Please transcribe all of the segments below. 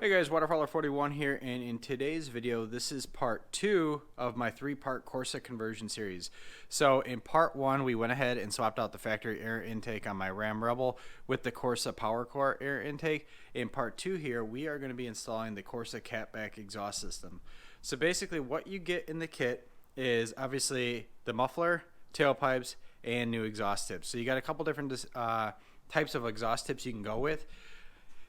Hey guys, Waterfowler41 here, and in today's video, this is part 2 of my 3-part Corsa Conversion series. So in part 1, we went ahead and swapped out the factory air intake on my Ram Rebel with the Corsa PowerCore air intake. In part 2 here, we are going to be installing the Corsa Catback exhaust system. So basically what you get in the kit is obviously the muffler, tailpipes, and new exhaust tips. So you got a couple different types of exhaust tips you can go with.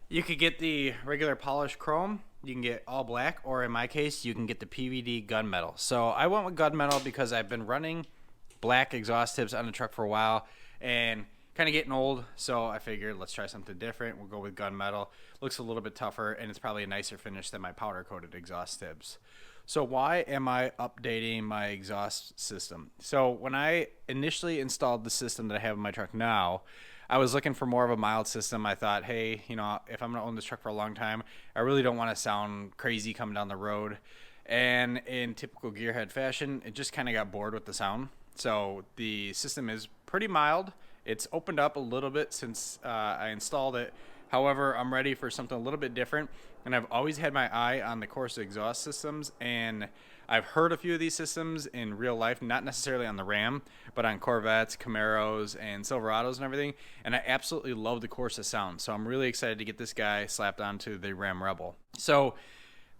You could get the regular polished chrome, you can get all black, or in my case, you can get the PVD gunmetal. So I went with gunmetal because I've been running black exhaust tips on the truck for a while and kind of getting old, so I figured let's try something different. We'll go with gunmetal. Looks a little bit tougher, and it's probably a nicer finish than my powder-coated exhaust tips. So why am I updating my exhaust system? So when I initially installed the system that I have in my truck now, I was looking for more of a mild system. I thought, hey, you know, if I'm going to own this truck for a long time, I really don't want to sound crazy coming down the road. And in typical gearhead fashion, it just kind of got bored with the sound. So the system is pretty mild. It's opened up a little bit since I installed it. However, I'm ready for something a little bit different. And I've always had my eye on the Corsa exhaust systems, and I've heard a few of these systems in real life, not necessarily on the Ram, but on Corvettes, Camaros, and Silverados and everything, and I absolutely love the Corsa sound. So I'm really excited to get this guy slapped onto the Ram Rebel. So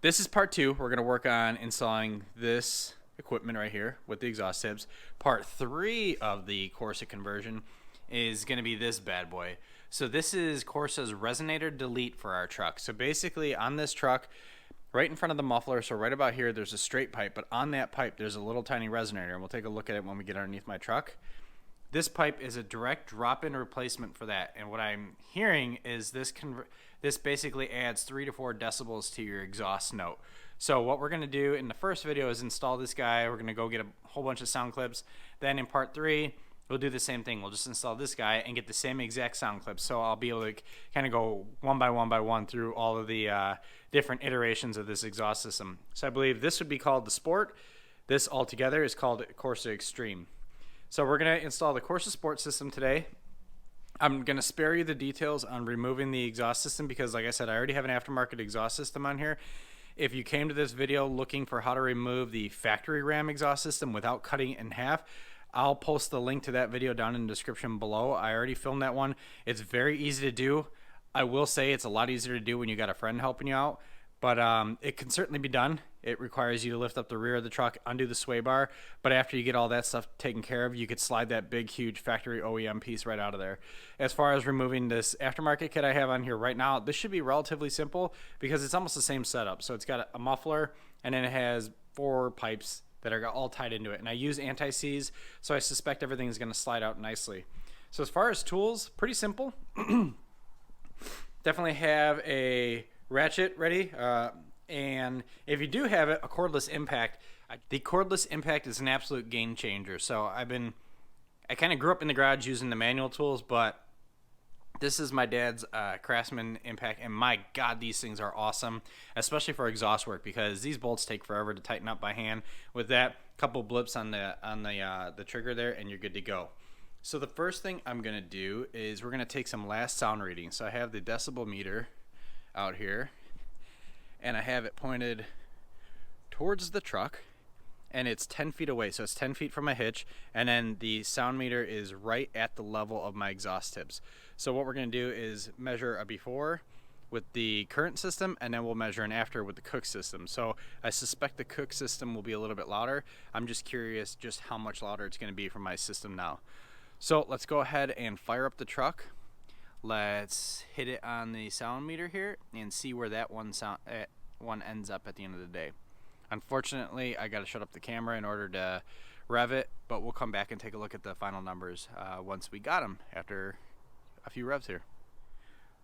this is part 2. We're going to work on installing this equipment right here with the exhaust tips. Part 3 of the Corsa conversion is going to be this bad boy. So this is Corsa's resonator delete for our truck. So basically on this truck, right in front of the muffler, so right about here, there's a straight pipe, but on that pipe, there's a little tiny resonator, and we'll take a look at it when we get underneath my truck. This pipe is a direct drop-in replacement for that, and what I'm hearing is this basically adds 3 to 4 decibels to your exhaust note. So what we're going to do in the first video is install this guy. We're going to go get a whole bunch of sound clips. Then in part 3, we'll do the same thing. We'll just install this guy and get the same exact sound clips. So I'll be able to kind of go one by one through all of the different iterations of this exhaust system. So I believe this would be called the Sport. This altogether is called Corsa Extreme. So we're going to install the Corsa Sport system today. I'm going to spare you the details on removing the exhaust system because, like I said, I already have an aftermarket exhaust system on here. If you came to this video looking for how to remove the factory Ram exhaust system without cutting it in half, I'll post the link to that video down in the description below. I already filmed that one. It's very easy to do. I will say it's a lot easier to do when you got a friend helping you out, but it can certainly be done. It requires you to lift up the rear of the truck, undo the sway bar, but after you get all that stuff taken care of, you could slide that big, huge factory OEM piece right out of there. As far as removing this aftermarket kit I have on here right now, this should be relatively simple because it's almost the same setup. So it's got a muffler, and then it has 4 pipes that are all tied into it, and I use anti-seize, so I suspect everything is going to slide out nicely. So as far as tools, pretty simple. Definitely have a ratchet ready, and if you do have it, a cordless impact. The cordless impact is an absolute game changer. So I kind of grew up in the garage using the manual tools, but this is my dad's Craftsman impact, and my God, these things are awesome, especially for exhaust work because these bolts take forever to tighten up by hand. With that, couple blips on the trigger there, and you're good to go. So the first thing I'm gonna do is we're gonna take some last sound readings. So I have the decibel meter out here, and I have it pointed towards the truck, and it's 10 feet away, so it's 10 feet from my hitch, and then the sound meter is right at the level of my exhaust tips. So what we're going to do is measure a before with the current system, and then we'll measure an after with the Cook system. So I suspect the Cook system will be a little bit louder. I'm just curious just how much louder it's going to be from my system now. So let's go ahead and fire up the truck. Let's hit it on the sound meter here and see where that one ends up at the end of the day. Unfortunately, I got to shut up the camera in order to rev it, but we'll come back and take a look at the final numbers once we got them after a few revs here.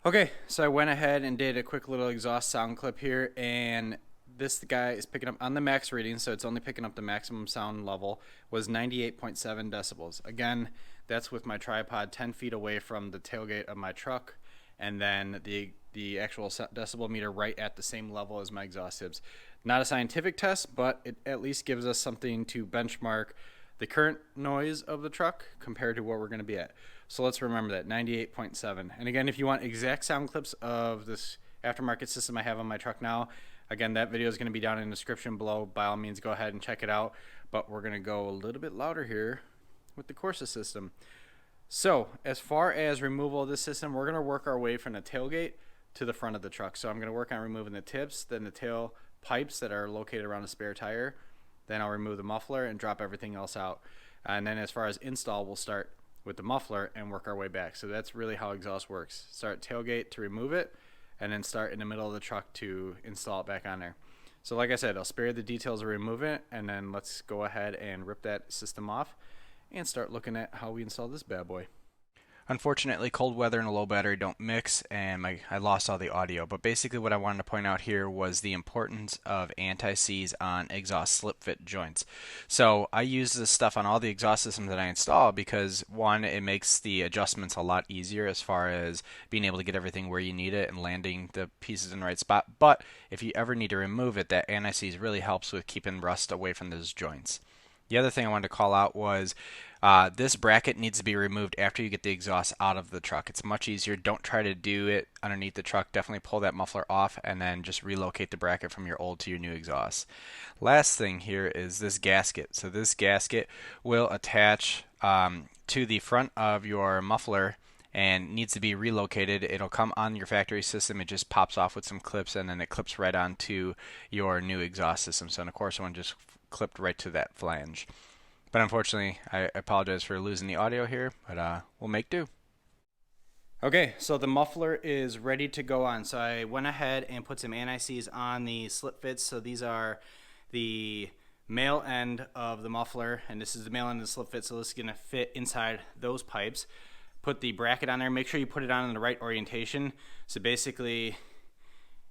Okay, so I went ahead and did a quick little exhaust sound clip here, and this guy is picking up on the max reading, so it's only picking up the maximum sound level, was 98.7 decibels. Again, that's with my tripod 10 feet away from the tailgate of my truck, and then the actual decibel meter right at the same level as my exhaust tips. Not a scientific test, but it at least gives us something to benchmark the current noise of the truck compared to what we're going to be at. So let's remember that, 98.7. And again, if you want exact sound clips of this aftermarket system I have on my truck now. Again, that video is going to be down in the description below. By all means, go ahead and check it out. But we're going to go a little bit louder here with the Corsa system. So as far as removal of this system, we're going to work our way from the tailgate to the front of the truck. So I'm going to work on removing the tips, then the tail pipes that are located around the spare tire. Then I'll remove the muffler and drop everything else out. And then as far as install, we'll start with the muffler and work our way back. So that's really how exhaust works. Start tailgate to remove it, and then start in the middle of the truck to install it back on there. So like I said, I'll spare the details of removing it, and then let's go ahead and rip that system off and start looking at how we install this bad boy. Unfortunately, cold weather and a low battery don't mix, and I lost all the audio. But basically what I wanted to point out here was the importance of anti-seize on exhaust slip fit joints. So I use this stuff on all the exhaust systems that I install because, one, it makes the adjustments a lot easier as far as being able to get everything where you need it and landing the pieces in the right spot. But if you ever need to remove it, that anti-seize really helps with keeping rust away from those joints. The other thing I wanted to call out was this bracket needs to be removed after you get the exhaust out of the truck. It's much easier. Don't try to do it underneath the truck. Definitely pull that muffler off and then just relocate the bracket from your old to your new exhaust. Last thing here is this gasket. So this gasket will attach to the front of your muffler and needs to be relocated. It'll come on your factory system. It just pops off with some clips, and then it clips right onto your new exhaust system. So of course one just clipped right to that flange. But unfortunately, I apologize for losing the audio here, but we'll make do. Okay, so the muffler is ready to go on. So I went ahead and put some anti-seize on the slip fits. So these are the male end of the muffler, and this is the male end of the slip fit. So this is going to fit inside those pipes. Put the bracket on there. Make sure you put it on in the right orientation. So basically,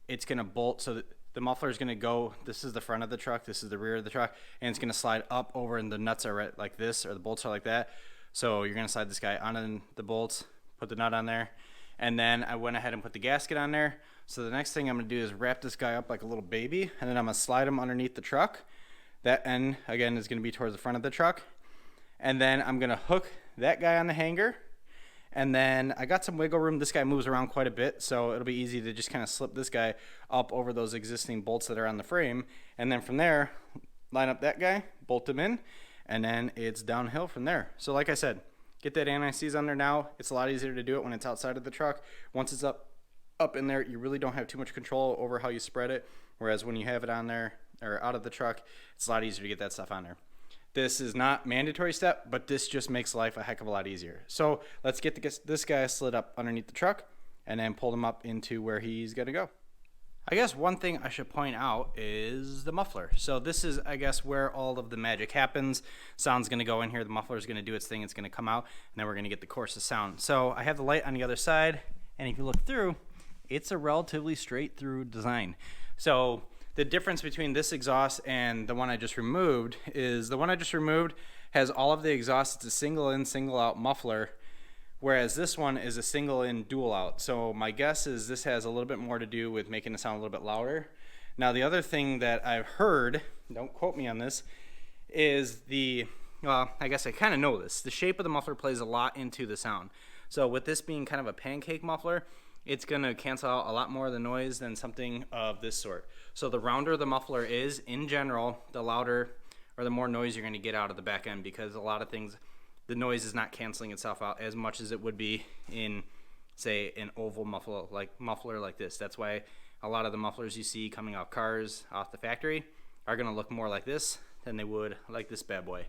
it's going to bolt so that the muffler is going to go, this is the front of the truck, this is the rear of the truck, and it's going to slide up over, and the nuts are right like this, or the bolts are like that. So you're going to slide this guy on the bolts, put the nut on there, and then I went ahead and put the gasket on there. So the next thing I'm going to do is wrap this guy up like a little baby, and then I'm going to slide him underneath the truck. That end, again, is going to be towards the front of the truck. And then I'm going to hook that guy on the hanger. And then I got some wiggle room. This guy moves around quite a bit, so it'll be easy to just kind of slip this guy up over those existing bolts that are on the frame. And then from there, line up that guy, bolt him in, and then it's downhill from there. So like I said, get that anti-seize on there now. It's a lot easier to do it when it's outside of the truck. Once it's up in there, you really don't have too much control over how you spread it. Whereas when you have it on there or out of the truck, it's a lot easier to get that stuff on there. This is not a mandatory step, but this just makes life a heck of a lot easier. So let's get this guy slid up underneath the truck and then pull him up into where he's going to go. I guess one thing I should point out is the muffler. So this is, I guess, where all of the magic happens. Sound's going to go in here. The muffler is going to do its thing. It's going to come out, and then we're going to get the Corsa sound. So I have the light on the other side, and if you look through, it's a relatively straight through design. So the difference between this exhaust and the one I just removed is the one I just removed has all of the exhaust. It's a single in, single out muffler, whereas this one is a single in, dual out. So my guess is this has a little bit more to do with making the sound a little bit louder. Now the other thing that I've heard, don't quote me on this, is well, I guess I kind of know this. The shape of the muffler plays a lot into the sound. So with this being kind of a pancake muffler, it's going to cancel out a lot more of the noise than something of this sort. So the rounder the muffler is, in general, the louder or the more noise you're going to get out of the back end, because a lot of things, the noise is not canceling itself out as much as it would be in, say, an oval muffler like this. That's why a lot of the mufflers you see coming out cars off the factory are going to look more like this than they would like this bad boy.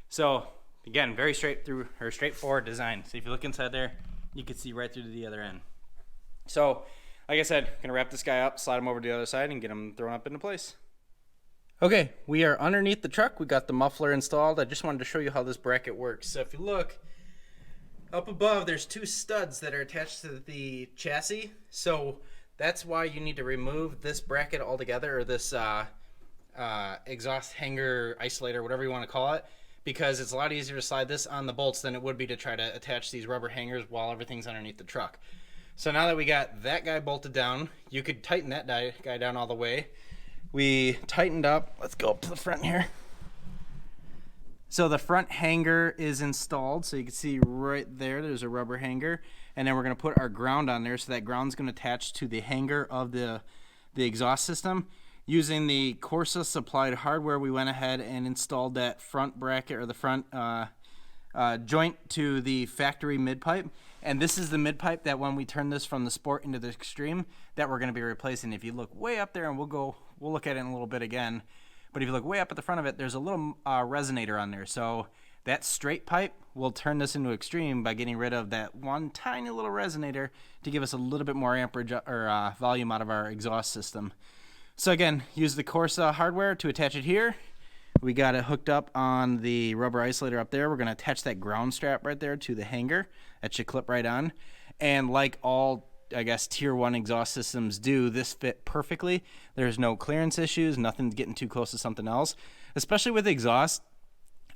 So again, very straightforward design. So if you look inside there, you can see right through to the other end. So, like I said, gonna wrap this guy up, slide him over to the other side, and get him thrown up into place. Okay, we are underneath the truck. We got the muffler installed. I just wanted to show you how this bracket works. So if you look up above, there's two studs that are attached to the chassis. So that's why you need to remove this bracket altogether, or this exhaust hanger isolator, whatever you want to call it, because it's a lot easier to slide this on the bolts than it would be to try to attach these rubber hangers while everything's underneath the truck. So now that we got that guy bolted down, you could tighten that guy down all the way. We tightened up. Let's go up to the front here. So the front hanger is installed. So you can see right there, there's a rubber hanger. And then we're going to put our ground on there. So that ground's going to attach to the hanger of the exhaust system. Using the Corsa supplied hardware, we went ahead and installed that front bracket, or the front joint, to the factory mid pipe. And this is the mid pipe that when we turn this from the Sport into the Extreme, that we're going to be replacing. If you look way up there, and we'll look at it in a little bit again. But if you look way up at the front of it, there's a little resonator on there. So that straight pipe will turn this into Extreme by getting rid of that one tiny little resonator to give us a little bit more amperage or volume out of our exhaust system. So again, use the Corsa hardware to attach it here. We got it hooked up on the rubber isolator up there. We're going to attach that ground strap right there to the hanger. That should clip right on. And like all, I guess, tier 1 exhaust systems do, this fit perfectly. There's no clearance issues, nothing's getting too close to something else. Especially with exhaust,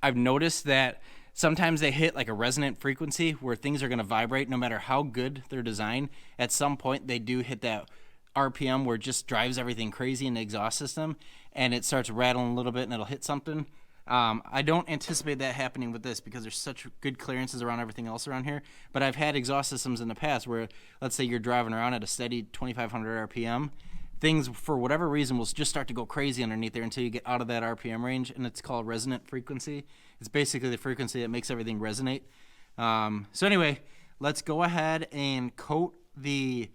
I've noticed that sometimes they hit like a resonant frequency where things are going to vibrate no matter how good they're designed. At some point, they do hit that RPM where it just drives everything crazy in the exhaust system, and it starts rattling a little bit and it'll hit something. I don't anticipate that happening with this because there's such good clearances around everything else around here. But I've had exhaust systems in the past where, let's say you're driving around at a steady 2,500 RPM, things for whatever reason will just start to go crazy underneath there until you get out of that RPM range, and it's called resonant frequency. It's basically the frequency that makes everything resonate. So anyway, let's go ahead and coat the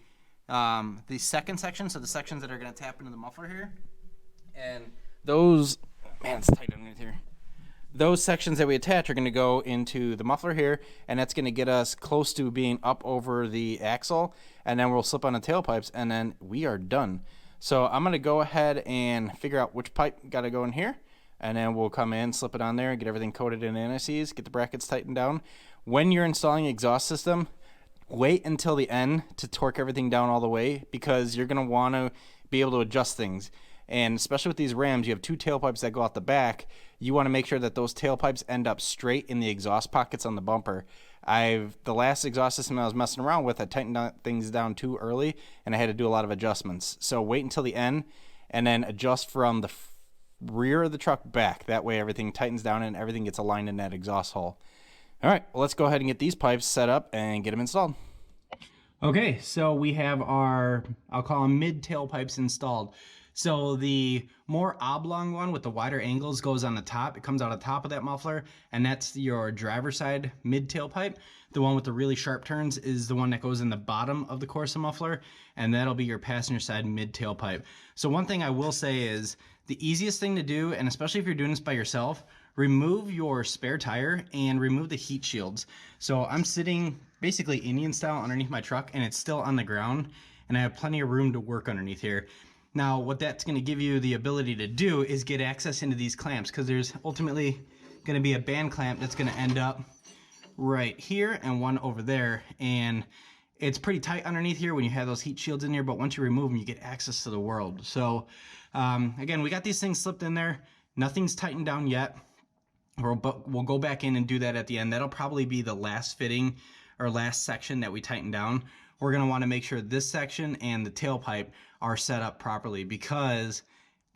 second section, so the sections that are going to tap into the muffler here. And those, man, it's tight underneath here. Those sections that we attach are going to go into the muffler here, and that's going to get us close to being up over the axle, and then we'll slip on the tailpipes, and then we are done. So I'm going to go ahead and figure out which pipe got to go in here, and then we'll come in, slip it on there, get everything coated in anti-seize, get the brackets tightened down. When you're installing an exhaust system, wait until the end to torque everything down all the way, because you're going to want to be able to adjust things. And especially with these Rams, you have two tailpipes that go out the back. You want to make sure that those tailpipes end up straight in the exhaust pockets on the bumper. The last exhaust system I was messing around with, I tightened things down too early, and I had to do a lot of adjustments. So wait until the end, and then adjust from the rear of the truck back. That way everything tightens down and everything gets aligned in that exhaust hole. All right, well, let's go ahead and get these pipes set up and get them installed. Okay, so we have our, I'll call them mid tailpipes installed. So the more oblong one with the wider angles goes on the top. It comes out of the top of that muffler, and that's your driver's side mid tailpipe. The one with the really sharp turns is the one that goes in the bottom of the Corsa muffler, and that'll be your passenger side mid tailpipe. So one thing I will say is the easiest thing to do, and especially if you're doing this by yourself, remove your spare tire and remove the heat shields. So I'm sitting basically Indian style underneath my truck, and it's still on the ground, and I have plenty of room to work underneath here. Now, what that's going to give you the ability to do is get access into these clamps, because there's ultimately going to be a band clamp that's going to end up right here and one over there. And it's pretty tight underneath here when you have those heat shields in here, but once you remove them, you get access to the world. So, again, we got these things slipped in there. Nothing's tightened down yet. We'll go back in and do that at the end. That'll probably be the last fitting or last section that we tighten down. We're going to want to make sure this section and the tailpipe are set up properly, because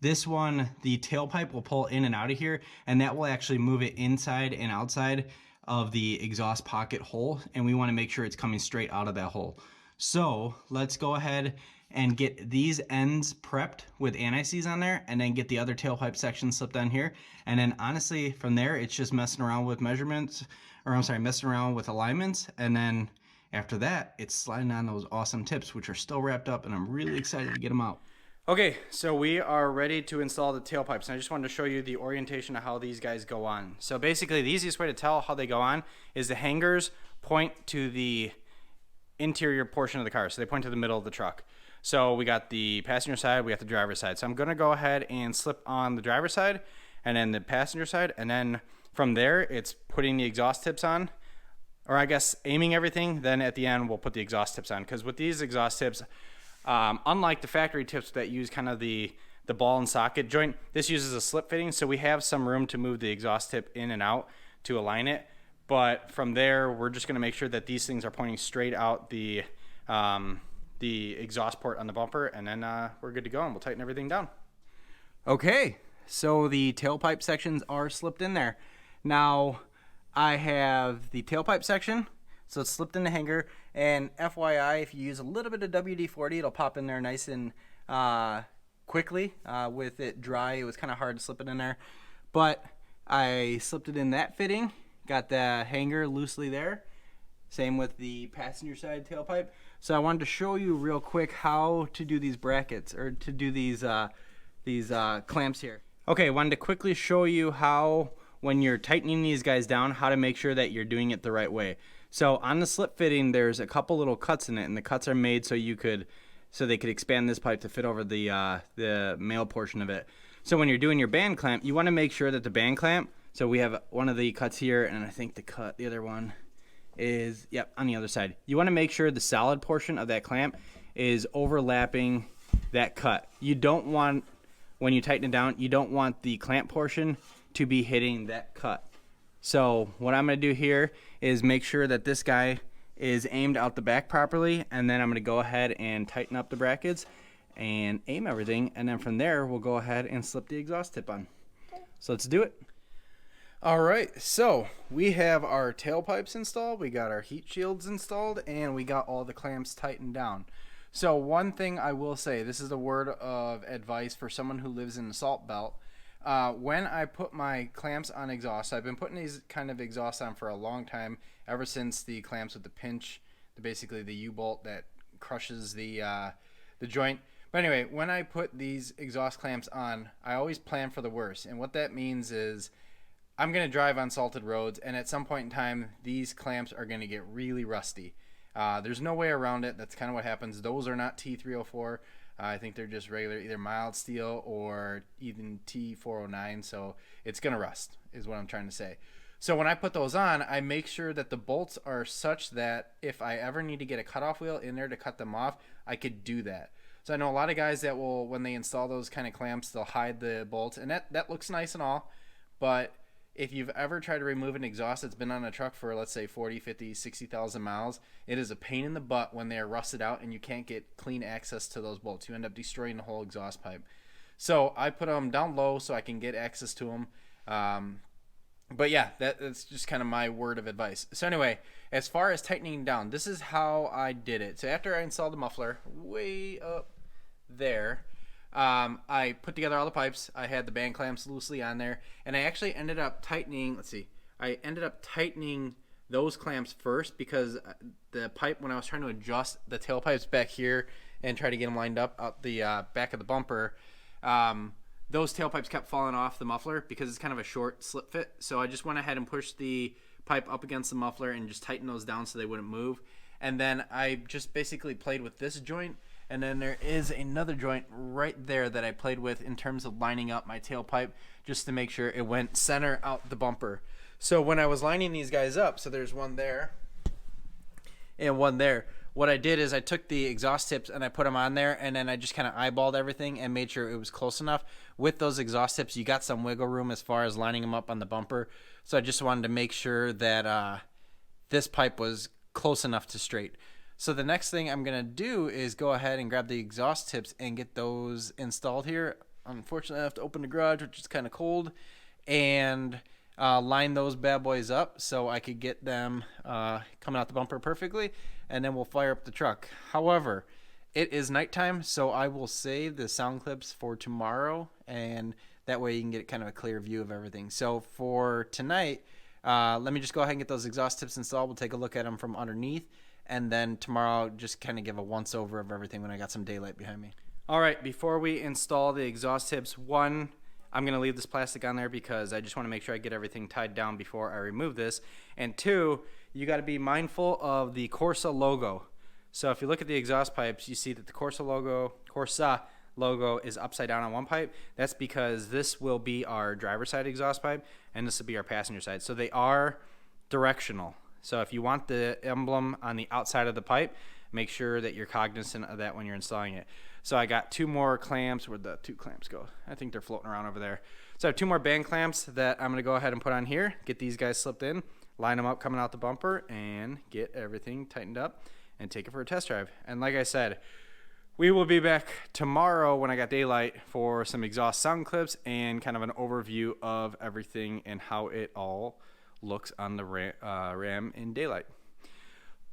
this one, the tailpipe will pull in and out of here, and that will actually move it inside and outside of the exhaust pocket hole, and we want to make sure it's coming straight out of that hole. So let's go ahead and get these ends prepped with anti-seize on there, and then get the other tailpipe section slipped on here. And then honestly, from there, it's just messing around with measurements, or I'm sorry, messing around with alignments, and then after that, it's sliding on those awesome tips, which are still wrapped up, and I'm really excited to get them out. Okay, so we are ready to install the tailpipes, and I just wanted to show you the orientation of how these guys go on. So basically, the easiest way to tell how they go on is the hangers point to the interior portion of the car, so they point to the middle of the truck. So we got the passenger side, we got the driver's side. So I'm going to go ahead and slip on the driver's side, and then the passenger side, and then from there, it's putting the exhaust tips on, or I guess aiming everything. Then at the end, we'll put the exhaust tips on, because with these exhaust tips, unlike the factory tips that use kind of the ball and socket joint, this uses a slip fitting, so we have some room to move the exhaust tip in and out to align it. But from there, we're just going to make sure that these things are pointing straight out the exhaust port on the bumper, and then we're good to go, and we'll tighten everything down. Okay, so the tailpipe sections are slipped in there. Now I have the tailpipe section, so it's slipped in the hanger, and FYI, if you use a little bit of WD-40, it'll pop in there nice and quickly. With it dry, it was kind of hard to slip it in there, but I slipped it in that fitting, got the hanger loosely there. Same with the passenger side tailpipe. So I wanted to show you real quick how to do these brackets, or to do these clamps here. Okay, I wanted to quickly show you how, when you're tightening these guys down, how to make sure that you're doing it the right way. So on the slip fitting, there's a couple little cuts in it, and the cuts are made so they could expand this pipe to fit over the male portion of it. So when you're doing your band clamp, you want to make sure that the band clamp, so we have one of the cuts here, and I think the other one is, yep, on the other side. You want to make sure the solid portion of that clamp is overlapping that cut. You don't want, when you tighten it down, you don't want the clamp portion to be hitting that cut. So what I'm going to do here is make sure that this guy is aimed out the back properly, and then I'm going to go ahead and tighten up the brackets and aim everything, and then from there we'll go ahead and slip the exhaust tip on. So let's do it. All right, so we have our tailpipes installed, we got our heat shields installed, and we got all the clamps tightened down. So one thing I will say, this is a word of advice for someone who lives in the salt belt. When I put my clamps on exhaust, I've been putting these kind of exhausts on for a long time, ever since the clamps with the pinch, basically the U-bolt that crushes the joint. But anyway, when I put these exhaust clamps on, I always plan for the worst. And what that means is I'm going to drive on salted roads, and at some point in time, these clamps are going to get really rusty. There's no way around it. That's kind of what happens. Those are not T304. I think they're just regular, either mild steel or even T409, so it's going to rust, is what I'm trying to say. So when I put those on, I make sure that the bolts are such that if I ever need to get a cutoff wheel in there to cut them off, I could do that. So I know a lot of guys that will, when they install those kind of clamps, they'll hide the bolts, and that looks nice and all, but if you've ever tried to remove an exhaust that's been on a truck for, let's say, 40, 50, 60,000 miles, it is a pain in the butt when they're rusted out and you can't get clean access to those bolts. You end up destroying the whole exhaust pipe. So I put them down low so I can get access to them. But yeah, that's just kind of my word of advice. So anyway, as far as tightening down, this is how I did it. So after I installed the muffler way up there, I put together all the pipes. I had the band clamps loosely on there, and I actually ended up tightening, I ended up tightening those clamps first, because the pipe, when I was trying to adjust the tailpipes back here and try to get them lined up out the back of the bumper, those tailpipes kept falling off the muffler because it's kind of a short slip fit. So I just went ahead and pushed the pipe up against the muffler and just tightened those down so they wouldn't move. And then I just basically played with this joint, and then there is another joint right there that I played with in terms of lining up my tailpipe, just to make sure it went center out the bumper. So when I was lining these guys up, so there's one there and one there, what I did is I took the exhaust tips and I put them on there, and then I just kind of eyeballed everything and made sure it was close enough. With those exhaust tips, you got some wiggle room as far as lining them up on the bumper. So I just wanted to make sure that this pipe was close enough to straight. So the next thing I'm going to do is go ahead and grab the exhaust tips and get those installed here. Unfortunately, I have to open the garage, which is kind of cold, and line those bad boys up so I could get them coming out the bumper perfectly, and then we'll fire up the truck. However, it is nighttime, so I will save the sound clips for tomorrow, and that way you can get kind of a clear view of everything. So for tonight, let me just go ahead and get those exhaust tips installed. We'll take a look at them from underneath, and then tomorrow just kind of give a once over of everything when I got some daylight behind me. All right, before we install the exhaust tips, one, I'm going to leave this plastic on there because I just want to make sure I get everything tied down before I remove this. And two, you got to be mindful of the Corsa logo. So if you look at the exhaust pipes, you see that the Corsa logo is upside down on one pipe. That's because this will be our driver's side exhaust pipe, and this will be our passenger side. So they are directional. So if you want the emblem on the outside of the pipe, make sure that you're cognizant of that when you're installing it. So I got two more clamps. Where'd the two clamps go? I think they're floating around over there. So I have two more band clamps that I'm going to go ahead and put on here, get these guys slipped in, line them up coming out the bumper, and get everything tightened up and take it for a test drive. And like I said, We will be back tomorrow when I got daylight for some exhaust sound clips and kind of an overview of everything and how it all looks on the Ram in daylight.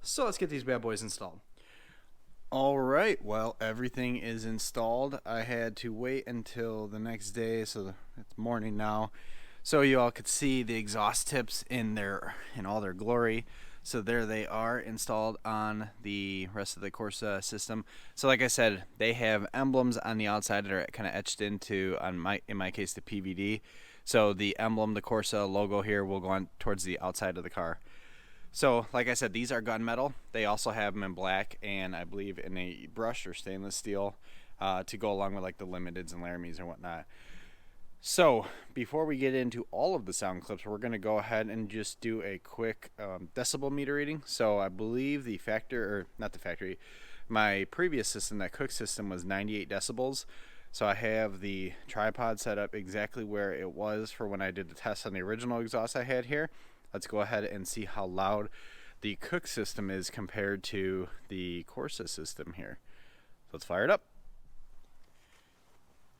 So let's get these bad boys installed. All right, well, everything is installed. I had to wait until the next day, so it's morning now, so you all could see the exhaust tips in all their glory. So there they are, installed on the rest of the Corsa system. So like I said, they have emblems on the outside that are kind of etched into, in my case, the PVD. So the emblem, the Corsa logo here, will go on towards the outside of the car. So like I said, these are gunmetal. They also have them in black and I believe in a brushed or stainless steel to go along with like the limiteds and Laramies and whatnot. So before we get into all of the sound clips, we're going to go ahead and just do a quick decibel meter reading. So I believe the my previous system, that Cook system, was 98 decibels. So I have the tripod set up exactly where it was for when I did the test on the original exhaust I had here. Let's go ahead and see how loud the Cook system is compared to the Corsa system here. Let's fire it up.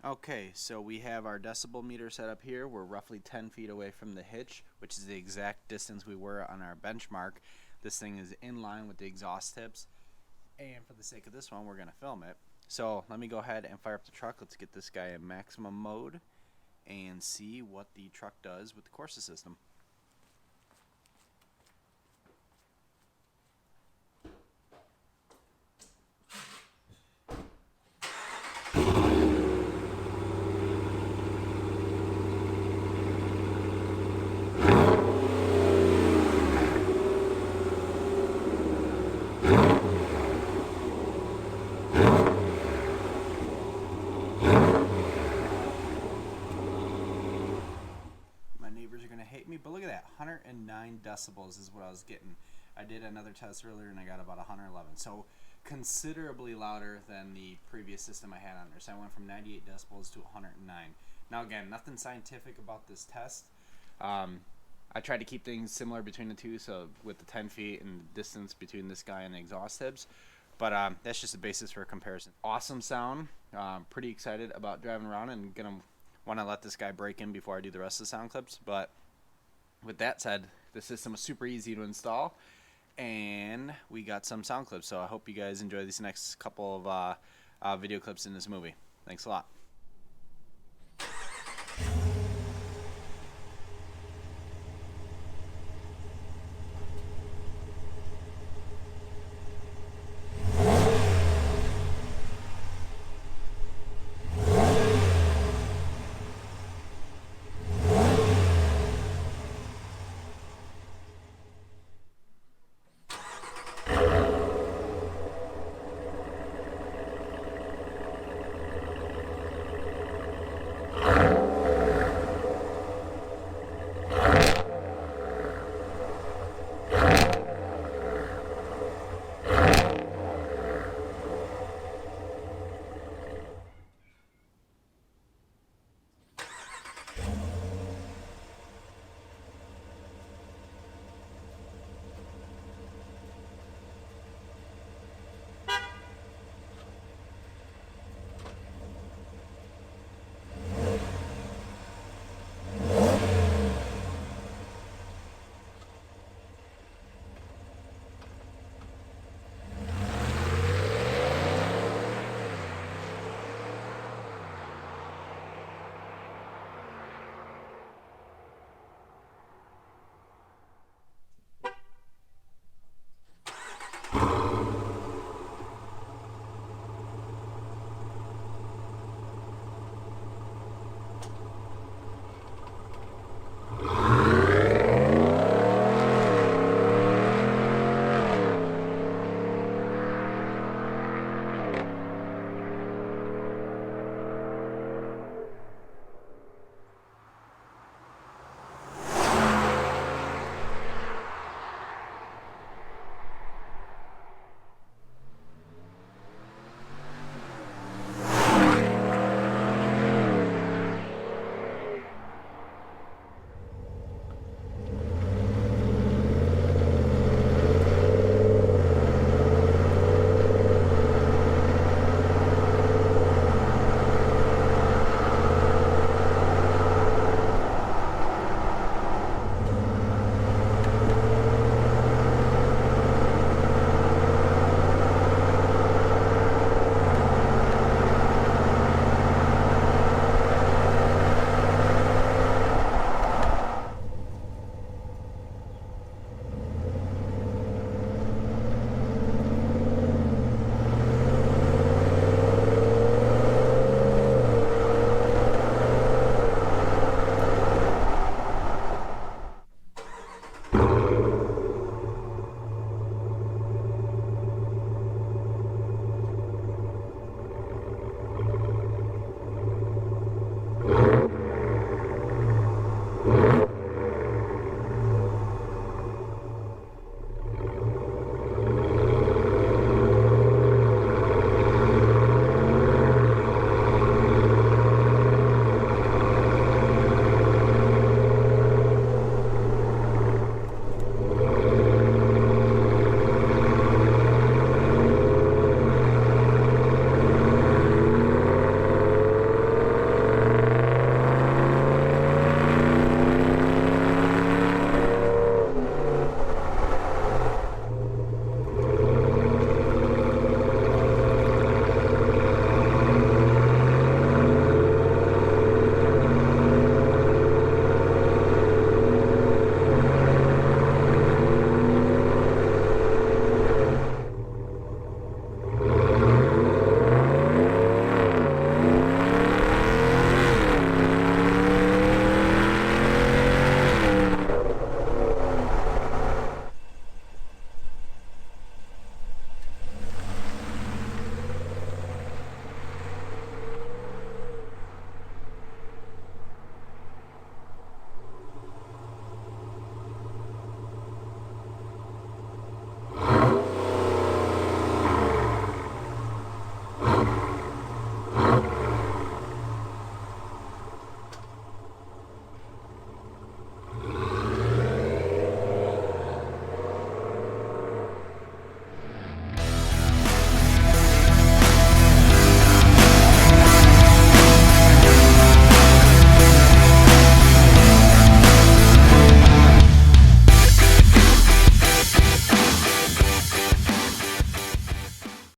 Okay, so we have our decibel meter set up here. We're roughly 10 feet away from the hitch, which is the exact distance we were on our benchmark. This thing is in line with the exhaust tips, and for the sake of this one, we're going to film it. So let me go ahead and fire up the truck. Let's get this guy in maximum mode and see what the truck does with the Corsa system. But look at that, 109 decibels is what I was getting. I did another test earlier and I got about 111. So considerably louder than the previous system I had on there. So I went from 98 decibels to 109. Now again, nothing scientific about this test. I tried to keep things similar between the two, so with the 10 feet and the distance between this guy and the exhaust tips. But that's just the basis for a comparison. Awesome sound. Pretty excited about driving around and gonna want to let this guy break in before I do the rest of the sound clips. But with that said, the system was super easy to install, and we got some sound clips. So I hope you guys enjoy these next couple of video clips in this movie. Thanks a lot.